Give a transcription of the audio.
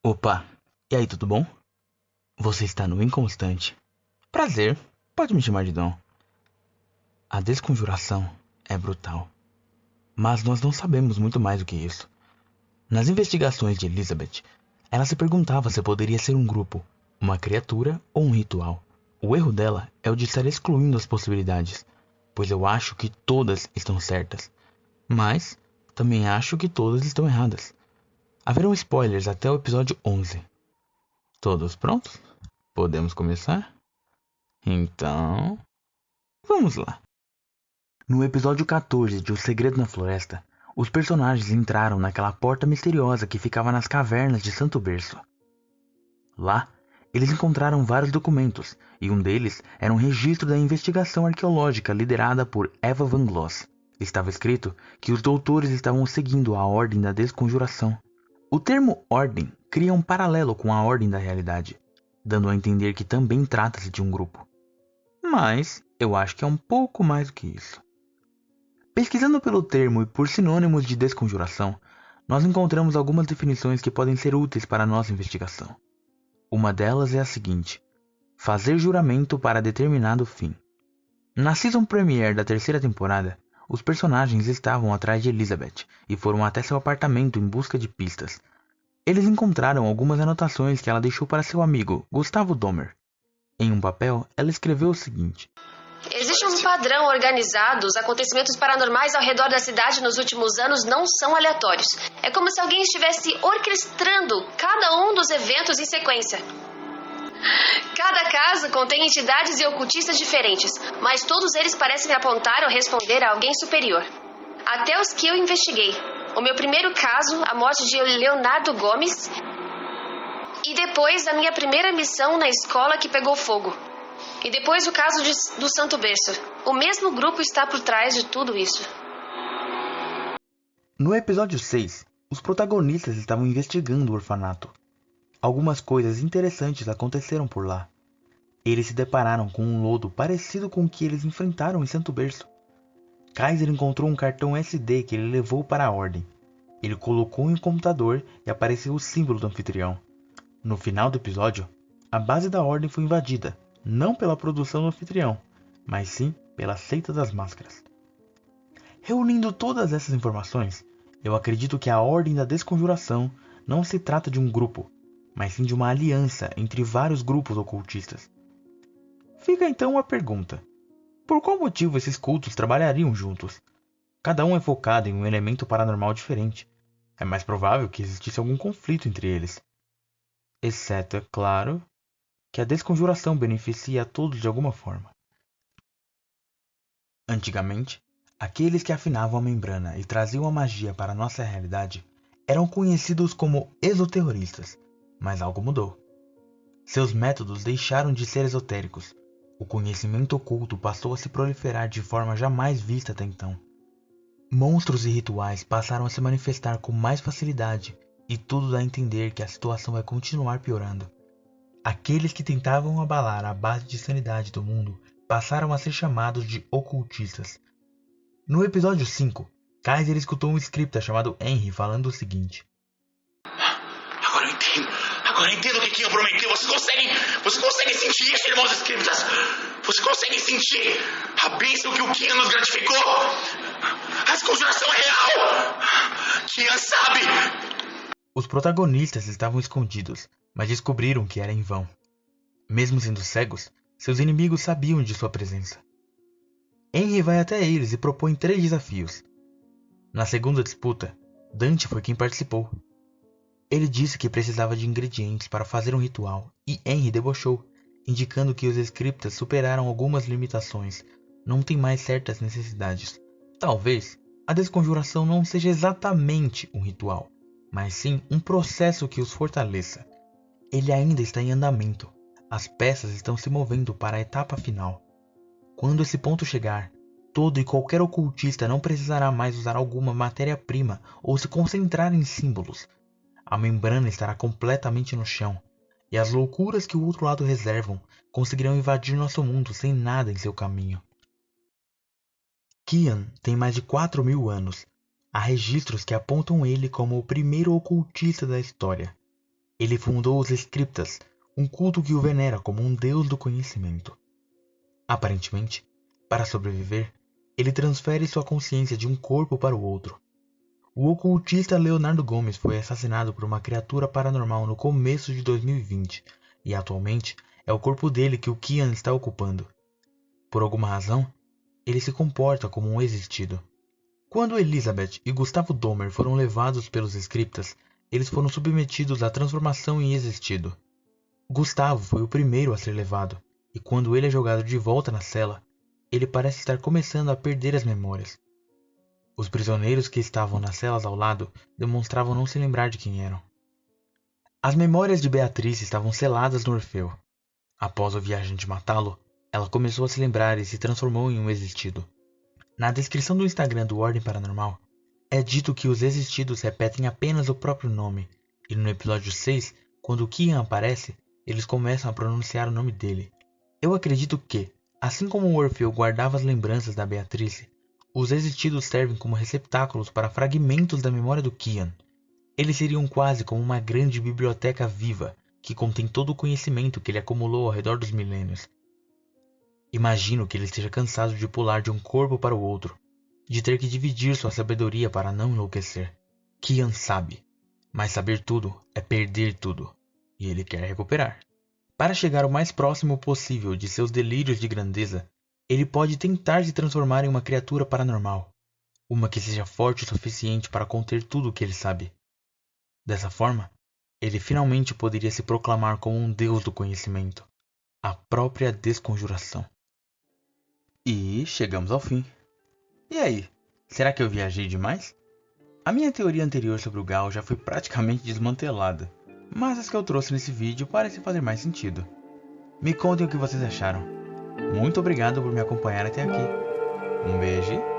Opa, e aí, tudo bom? Você está no Inconstante. Prazer, pode me chamar de Dom. A desconjuração é brutal, mas nós não sabemos muito mais do que isso. Nas investigações de Elizabeth, ela se perguntava se poderia ser um grupo, uma criatura ou um ritual. O erro dela é o de estar excluindo as possibilidades, pois eu acho que todas estão certas, mas também acho que todas estão erradas. Haverão spoilers até o episódio 11. Todos prontos? Podemos começar? Então, vamos lá. No episódio 14 de O Segredo na Floresta, os personagens entraram naquela porta misteriosa que ficava nas cavernas de Santo Berço. Lá, eles encontraram vários documentos, e um deles era um registro da investigação arqueológica liderada por Eva Van Gloss. Estava escrito que os doutores estavam seguindo a Ordem da Desconjuração. O termo Ordem cria um paralelo com a Ordem da Realidade, dando a entender que também trata-se de um grupo. Mas eu acho que é um pouco mais do que isso. Pesquisando pelo termo e por sinônimos de desconjuração, nós encontramos algumas definições que podem ser úteis para a nossa investigação. Uma delas é a seguinte: fazer juramento para determinado fim. Na season premiere da terceira temporada, os personagens estavam atrás de Elizabeth e foram até seu apartamento em busca de pistas. Eles encontraram algumas anotações que ela deixou para seu amigo, Gustavo Domer. Em um papel, ela escreveu o seguinte: existe um padrão organizado. Os acontecimentos paranormais ao redor da cidade nos últimos anos não são aleatórios. É como se alguém estivesse orquestrando cada um dos eventos em sequência. Cada caso contém entidades e ocultistas diferentes, mas todos eles parecem apontar ou responder a alguém superior. Até os que eu investiguei. O meu primeiro caso, a morte de Leonardo Gomes, e depois a minha primeira missão na escola que pegou fogo. E depois o caso do Santo Berço. O mesmo grupo está por trás de tudo isso. No episódio 6, os protagonistas estavam investigando o orfanato. Algumas coisas interessantes aconteceram por lá. Eles se depararam com um lodo parecido com o que eles enfrentaram em Santo Berço. Kaiser encontrou um cartão SD que ele levou para a Ordem. Ele colocou em um computador e apareceu o símbolo do anfitrião. No final do episódio, a base da Ordem foi invadida, não pela produção do anfitrião, mas sim pela seita das máscaras. Reunindo todas essas informações, eu acredito que a Ordem da Desconjuração não se trata de um grupo, mas sim de uma aliança entre vários grupos ocultistas. Fica então a pergunta: por qual motivo esses cultos trabalhariam juntos? Cada um é focado em um elemento paranormal diferente. É mais provável que existisse algum conflito entre eles. Exceto, é claro, que a desconjuração beneficia a todos de alguma forma. Antigamente, aqueles que afinavam a membrana e traziam a magia para a nossa realidade eram conhecidos como exoterroristas, mas algo mudou. Seus métodos deixaram de ser esotéricos. O conhecimento oculto passou a se proliferar de forma jamais vista até então. Monstros e rituais passaram a se manifestar com mais facilidade, e tudo dá a entender que a situação vai continuar piorando. Aqueles que tentavam abalar a base de sanidade do mundo passaram a ser chamados de ocultistas. No episódio 5, Kaiser escutou um scripta chamado Henry falando o seguinte: Agora eu entendo o que Kian prometeu. Vocês conseguem sentir isso, irmãos scriptas? Vocês conseguem sentir a bênção que o Kian nos gratificou? A desconjuração é real! Kian sabe! Os protagonistas estavam escondidos, mas descobriram que era em vão. Mesmo sendo cegos, seus inimigos sabiam de sua presença. Henry vai até eles e propõe 3 desafios. Na segunda disputa, Dante foi quem participou. Ele disse que precisava de ingredientes para fazer um ritual, e Henry debochou, indicando que os scriptas superaram algumas limitações, não têm mais certas necessidades. Talvez a desconjuração não seja exatamente um ritual, mas sim um processo que os fortaleça. Ele ainda está em andamento. As peças estão se movendo para a etapa final. Quando esse ponto chegar, todo e qualquer ocultista não precisará mais usar alguma matéria-prima ou se concentrar em símbolos. A membrana estará completamente no chão, e as loucuras que o outro lado reservam conseguirão invadir nosso mundo sem nada em seu caminho. Kian tem mais de 4.000 anos. Há registros que apontam ele como o primeiro ocultista da história. Ele fundou os Scriptas, um culto que o venera como um deus do conhecimento. Aparentemente, para sobreviver, ele transfere sua consciência de um corpo para o outro. O ocultista Leonardo Gomes foi assassinado por uma criatura paranormal no começo de 2020 e atualmente é o corpo dele que o Kian está ocupando. Por alguma razão, ele se comporta como um existido. Quando Elizabeth e Gustavo Dahmer foram levados pelos Scriptas, eles foram submetidos à transformação em existido. Gustavo foi o primeiro a ser levado, e quando ele é jogado de volta na cela, ele parece estar começando a perder as memórias. Os prisioneiros que estavam nas celas ao lado demonstravam não se lembrar de quem eram. As memórias de Beatriz estavam seladas no Orfeu. Após o viajante matá-lo, ela começou a se lembrar e se transformou em um existido. Na descrição do Instagram do Ordem Paranormal, é dito que os existidos repetem apenas o próprio nome, e no episódio 6, quando o Kian aparece, eles começam a pronunciar o nome dele. Eu acredito que, assim como o Orfeu guardava as lembranças da Beatriz, os existidos servem como receptáculos para fragmentos da memória do Kian. Eles seriam quase como uma grande biblioteca viva, que contém todo o conhecimento que ele acumulou ao redor dos milênios. Imagino que ele esteja cansado de pular de um corpo para o outro, de ter que dividir sua sabedoria para não enlouquecer. Kian sabe, mas saber tudo é perder tudo, e ele quer recuperar. Para chegar o mais próximo possível de seus delírios de grandeza, ele pode tentar se transformar em uma criatura paranormal, uma que seja forte o suficiente para conter tudo o que ele sabe. Dessa forma, ele finalmente poderia se proclamar como um deus do conhecimento, a própria desconjuração. E chegamos ao fim. E aí, será que eu viajei demais? A minha teoria anterior sobre o Gal já foi praticamente desmantelada, mas as que eu trouxe nesse vídeo parecem fazer mais sentido. Me contem o que vocês acharam. Muito obrigado por me acompanhar até aqui. Um beijo